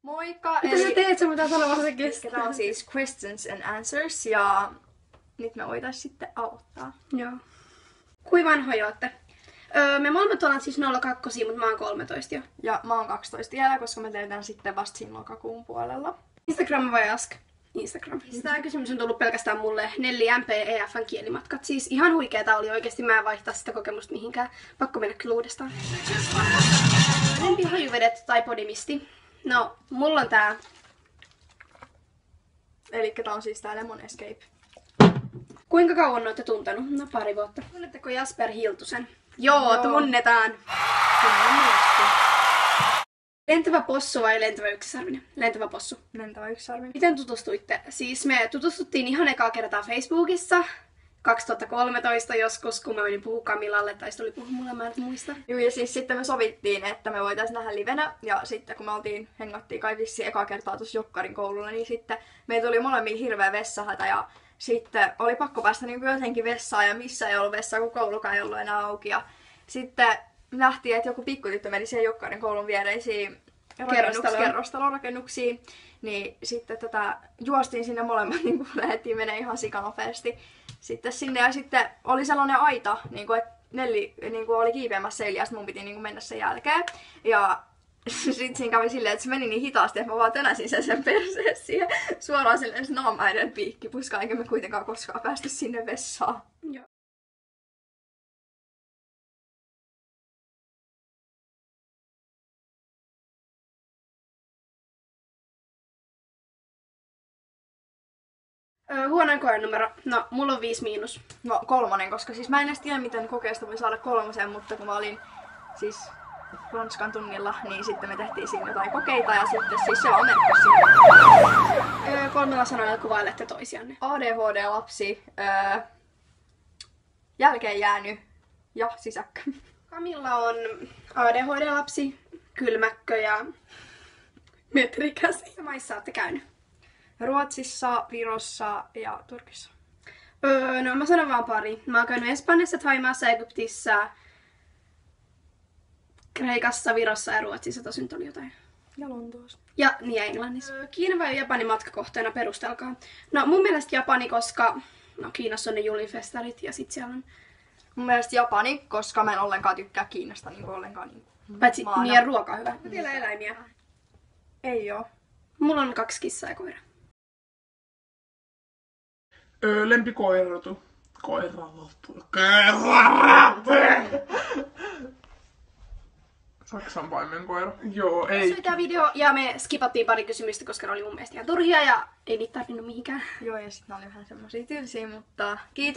Moikka! Mitä sä teet? Sä pitää sanoa se kestää. Tämä on siis Questions and Answers ja nyt me voitais sitten aloittaa. Joo. Kui vanhoja ootte? Me molemmat ollaan siis 02, mutta mä oon 13 jo. Ja mä oon 12 vielä, koska me teetään sitten vasta siinä lokakuun puolella. Instagram vai Ask? Instagram. Tämä kysymys on tullut pelkästään mulle. Nelli MP EF:n kielimatkat. Siis ihan huikeeta oli oikeesti. Mä en vaihtaa sitä kokemusta mihinkään. Pakko mennä kyllä uudestaan. Lempihajuvedet tai podimisti? No, mulla on tää. Elikkä tää on siis tää Lemon Escape. Kuinka kauan olette tuntenut? No, 2 vuotta. Tunnetteko Jasper Hiltusen? Joo, tunnetaan. Lentävä possu vai lentävä yksisarvinen? Lentävä possu. Lentävä yksisarvinen. Miten tutustuitte? Siis me tutustuttiin ihan ekaa kertaa Facebookissa. 2013 joskus, kun mä menin puhua Kamilalle, tai sitten oli puhua mulle, mä en muista. Joo, ja siis sitten me sovittiin, että me voitais nähdä livenä, ja sitten kun me hengattiin kai vissiin ekaa kertaa tuossa Jokkarin koululla, niin sitten meitä tuli molemmilla hirveä vessahätä, ja sitten oli pakko päästä niin jotenkin vessaan, ja missä ei ollut vessaa, kun koulukaan ei ollut enää auki. Ja sitten nähtiin, että joku pikkutyttö meni siihen Jokkarin koulun viereisiin kerrostalorakennuksiin, niin sitten juostiin sinne molemmat, niin kuin lähdettiin menee ihan sikanopeasti sitten sinne, ja sitten oli sellainen aita, niin kuin, että Nelli niin kuin oli kiipeämässä yli, ja sitten mun piti niin kuin mennä sen jälkeen. Ja sitten siinä kävi silleen, että se meni niin hitaasti, että mä vaan tönäsin sen perseen siihen suoraan silleen naamaiden piikkipuskaan, eikä me kuitenkaan koskaan päästy sinne vessaan. Joo. Huonoin koenumero. No, mulla on 5-. No 3, koska siis mä en edes tiedä, miten kokeesta voi saada 3, mutta kun mä olin siis Ranskan tunnilla, niin sitten me tehtiin siinä jotain kokeita ja sitten siis se on merkki siinä. 3 sanoilla kuvailette toisianne. ADHD-lapsi, jälkeen jäänyt ja sisäkkö. Camilla on ADHD-lapsi, kylmäkkö ja metrikäs. Missä maissa olette käynyt? Ruotsissa, Virossa ja Turkissa. No mä sanon vaan pari. Mä oon käynyt Espanjassa, Thaimaassa, Egyptissä, Kreikassa, Virossa ja Ruotsissa. Tosin nyt oli jotain. Ja Lontoossa. Ja niin Englannissa. Kiina vai Japani matkakohteena, perustelkaa. No mun mielestä Japani, koska no Kiinassa on ne julifestarit ja sit siellä on... Mun mielestä Japani, koska mä en ollenkaan tykkää Kiinasta niin ollenkaan niin paitsi niiden ruoka on hyvä. Onko teillä eläimiä? Ei oo. Mulla on 2 kissaa ja koira. Lempikoiratu. Koiralottu. Saksan paimenkoira. Joo, ei. Se oli tää video ja me skipattiin pari kysymystä, koska ne oli mun mielestä ihan turhia ja ei niitä tarvinnut mihinkään. Joo, ja sit ne oli vähän semmosia tylsiä, mutta kiitos.